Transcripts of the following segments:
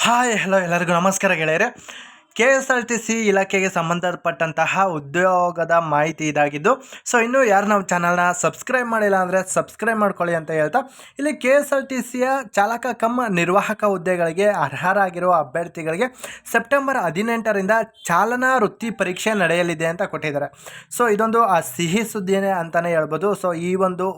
Hi hello ಎಲ್ಲರಿಗೂ ನಮಸ್ಕಾರ ಗೆಳೆಯರೆ. KSRTC ಇಲಾಖೆಗೆ ಸಂಬಂಧಪಟ್ಟಂತಹ ಉದ್ಯೋಗದ ಮಾಹಿತಿ ಇದಾಗಿದ್ದು, ಸೊ ಇನ್ನೂ ಯಾರು ನಾವು ಚಾನಲ್ನ ಸಬ್ಸ್ಕ್ರೈಬ್ ಮಾಡಿಲ್ಲ ಅಂದರೆ ಸಬ್ಸ್ಕ್ರೈಬ್ ಮಾಡ್ಕೊಳ್ಳಿ ಅಂತ ಹೇಳ್ತಾ, ಇಲ್ಲಿ KSRTCಯ ಚಾಲಕ ಕಮ್ ನಿರ್ವಾಹಕ ಹುದ್ದೆಗಳಿಗೆ ಅರ್ಹರಾಗಿರುವ ಅಭ್ಯರ್ಥಿಗಳಿಗೆ ಸೆಪ್ಟೆಂಬರ್ 18ರಿಂದ ಚಾಲನಾ ವೃತ್ತಿ ಪರೀಕ್ಷೆ ನಡೆಯಲಿದೆ ಅಂತ ಕೊಟ್ಟಿದ್ದಾರೆ. ಸೊ ಇದೊಂದು ಸಿಹಿ ಸುದ್ದಿನೇ ಅಂತಲೇ ಹೇಳ್ಬೋದು. ಸೊ ಈ ಒಂದು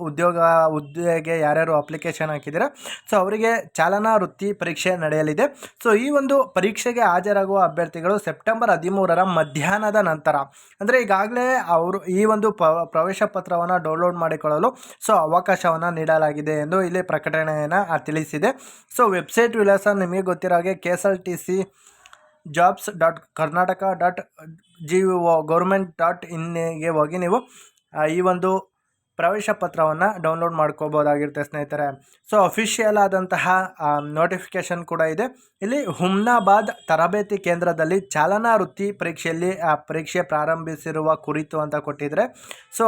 ಹುದ್ದೆಗೆ ಯಾರ್ಯಾರು ಅಪ್ಲಿಕೇಶನ್ ಹಾಕಿದ್ದೀರಾ, ಸೊ ಅವರಿಗೆ ಚಾಲನಾ ವೃತ್ತಿ ಪರೀಕ್ಷೆ ನಡೆಯಲಿದೆ. ಸೊ ಈ ಒಂದು ಪರೀಕ್ಷೆಗೆ ಹಾಜರಾಗುವ ಅಭ್ಯರ್ಥಿಗಳು ಸೆಪ್ಟೆಂಬರ್ 13ರ ಮಧ್ಯಾಹ್ನದ ನಂತರ, ಅಂದರೆ ಈಗಾಗಲೇ ಅವರು ಈ ಒಂದು ಪ್ರವೇಶ ಪತ್ರವನ್ನು ಡೌನ್ಲೋಡ್ ಮಾಡಿಕೊಳ್ಳಲು ಸೊ ಅವಕಾಶವನ್ನು ನೀಡಲಾಗಿದೆ ಎಂದು ಇಲ್ಲಿ ಪ್ರಕಟಣೆಯನ್ನು ತಿಳಿಸಿದೆ. ಸೊ ವೆಬ್ಸೈಟ್ ವಿಳಾಸ ನಿಮಗೆ ಗೊತ್ತಿರೋ ಹಾಗೆ KSRTC.Karnataka.gov.in ಹೋಗಿ ನೀವು ಈ ಒಂದು ಪ್ರವೇಶ ಪತ್ರವನ್ನು ಡೌನ್ಲೋಡ್ ಮಾಡ್ಕೋಬೋದಾಗಿರುತ್ತೆ ಸ್ನೇಹಿತರೆ. ಸೊ ಅಫಿಷಿಯಲ್ ಆದಂತಹ ನೋಟಿಫಿಕೇಷನ್ ಕೂಡ ಇದೆ. ಇಲ್ಲಿ ಹುಮ್ನಾಬಾದ್ ತರಬೇತಿ ಕೇಂದ್ರದಲ್ಲಿ ಚಾಲನಾ ವೃತ್ತಿ ಪರೀಕ್ಷೆಯಲ್ಲಿ ಪರೀಕ್ಷೆ ಪ್ರಾರಂಭಿಸಿರುವ ಕುರಿತು ಅಂತ ಕೊಟ್ಟಿದ್ದಾರೆ. ಸೊ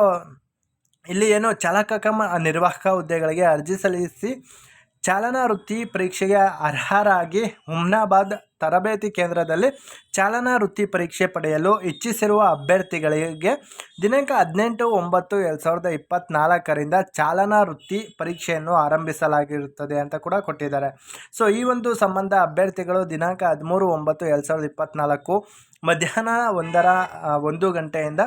ಇಲ್ಲಿ ಏನು ಚಾಲಕ ಕಮ್ ನಿರ್ವಾಹಕ ಹುದ್ದೆಗಳಿಗೆ ಅರ್ಜಿ ಸಲ್ಲಿಸಿ ಚಾಲನಾ ವೃತ್ತಿ ಪರೀಕ್ಷೆಗೆ ಅರ್ಹರಾಗಿ ಹುಮ್ನಾಬಾದ್ ತರಬೇತಿ ಕೇಂದ್ರದಲ್ಲಿ ಚಾಲನಾ ವೃತ್ತಿ ಪರೀಕ್ಷೆ ಪಡೆಯಲು ಇಚ್ಛಿಸಿರುವ ಅಭ್ಯರ್ಥಿಗಳಿಗೆ ದಿನಾಂಕ 18/9/2024ರಿಂದ ಚಾಲನಾ ವೃತ್ತಿ ಪರೀಕ್ಷೆಯನ್ನು ಆರಂಭಿಸಲಾಗಿರುತ್ತದೆ ಅಂತ ಕೂಡ ಕೊಟ್ಟಿದ್ದಾರೆ. ಸೊ ಈ ಒಂದು ಸಂಬಂಧ ಅಭ್ಯರ್ಥಿಗಳು ದಿನಾಂಕ 13/9/2024 ಮಧ್ಯಾಹ್ನ 1 ಗಂಟೆಯಿಂದ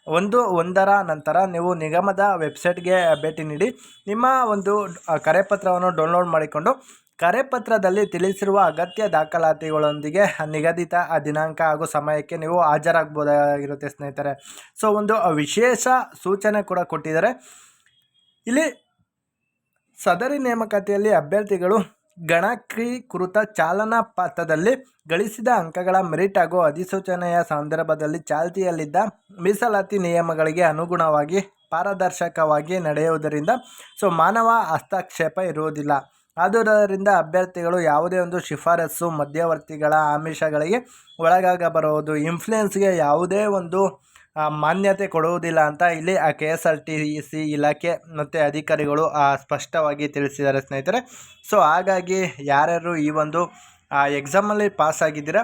1 ನಂತರ ನೀವು ನಿಗಮದ ವೆಬ್ಸೈಟ್ಗೆ ಭೇಟಿ ನೀಡಿ ನಿಮ್ಮ ಒಂದು ಕರೆಪತ್ರವನ್ನು ಡೌನ್ಲೋಡ್ ಮಾಡಿಕೊಂಡು ಕರೆಪತ್ರದಲ್ಲಿ ತಿಳಿಸಿರುವ ಅಗತ್ಯ ದಾಖಲಾತಿಗಳೊಂದಿಗೆ ನಿಗದಿತ ದಿನಾಂಕ ಹಾಗೂ ಸಮಯಕ್ಕೆ ನೀವು ಹಾಜರಾಗಬಹುದಾಗಿರುತ್ತೆ ಸ್ನೇಹಿತರೆ. ಸೊ ಒಂದು ವಿಶೇಷ ಸೂಚನೆ ಕೂಡ ಕೊಟ್ಟಿದ್ದಾರೆ. ಇಲ್ಲಿ ಸದರಿ ನೇಮಕಾತಿಯಲ್ಲಿ ಅಭ್ಯರ್ಥಿಗಳು ಗಣಕೀಕೃತ ಚಾಲನಾ ಪಥದಲ್ಲಿ ಗಳಿಸಿದ ಅಂಕಗಳ ಮೆರಿಟ್ ಹಾಗೂ ಅಧಿಸೂಚನೆಯ ಸಂದರ್ಭದಲ್ಲಿ ಚಾಲ್ತಿಯಲ್ಲಿದ್ದ ಮೀಸಲಾತಿ ನಿಯಮಗಳಿಗೆ ಅನುಗುಣವಾಗಿ ಪಾರದರ್ಶಕವಾಗಿ ನಡೆಯುವುದರಿಂದ ಸೊ ಮಾನವ ಹಸ್ತಕ್ಷೇಪ ಇರುವುದಿಲ್ಲ. ಆದುದರಿಂದ ಅಭ್ಯರ್ಥಿಗಳು ಯಾವುದೇ ಒಂದು ಶಿಫಾರಸು, ಮಧ್ಯವರ್ತಿಗಳ ಆಮಿಷಗಳಿಗೆ ಒಳಗಾಗಬಾರದು, ಇನ್ಫ್ಲುಯೆನ್ಸ್ಗೆ ಯಾವುದೇ ಒಂದು ಮಾನ್ಯತೆ ಕೊಡುವುದಿಲ್ಲ ಅಂತ ಇಲ್ಲಿ KSRTC ಇಲಾಖೆ ಮತ್ತು ಅಧಿಕಾರಿಗಳು ಸ್ಪಷ್ಟವಾಗಿ ತಿಳಿಸಿದ್ದಾರೆ ಸ್ನೇಹಿತರೆ. ಸೊ ಹಾಗಾಗಿ ಯಾರ್ಯಾರು ಈ ಒಂದು ಎಕ್ಸಾಮಲ್ಲಿ ಪಾಸ್ ಆಗಿದ್ದೀರಾ,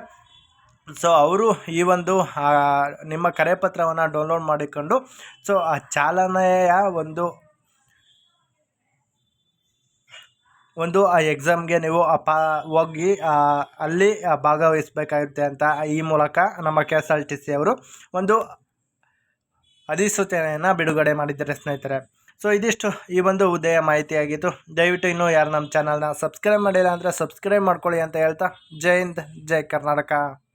ಸೊ ಅವರು ಈ ಒಂದು ನಿಮ್ಮ ಕರೆಪತ್ರವನ್ನು ಡೌನ್ಲೋಡ್ ಮಾಡಿಕೊಂಡು ಸೊ ಆ ಚಾಲನೆಯ ಒಂದು ಆ ಎಕ್ಸಾಮ್ಗೆ ನೀವು ಹೋಗಿ ಅಲ್ಲಿ ಭಾಗವಹಿಸಬೇಕಾಗುತ್ತೆ ಅಂತ ಈ ಮೂಲಕ ನಮ್ಮ KSRTC ಅವರು ಒಂದು ಅಧಿಸೂಚನೆಯನ್ನು ಬಿಡುಗಡೆ ಮಾಡಿದ್ದಾರೆ ಸ್ನೇಹಿತರೆ. ಸೊ ಇದಿಷ್ಟು ಈ ಒಂದು ಹುದ್ದೆಯ ಮಾಹಿತಿಯಾಗಿತ್ತು. ದಯವಿಟ್ಟು ಇನ್ನೂ ಯಾರು ನಮ್ಮ ಚಾನಲ್ನ ಸಬ್ಸ್ಕ್ರೈಬ್ ಮಾಡಿಲ್ಲ ಅಂದರೆ ಸಬ್ಸ್ಕ್ರೈಬ್ ಮಾಡ್ಕೊಳ್ಳಿ ಅಂತ ಹೇಳ್ತಾ, ಜೈ ಹಿಂದ್, ಜೈ ಕರ್ನಾಟಕ.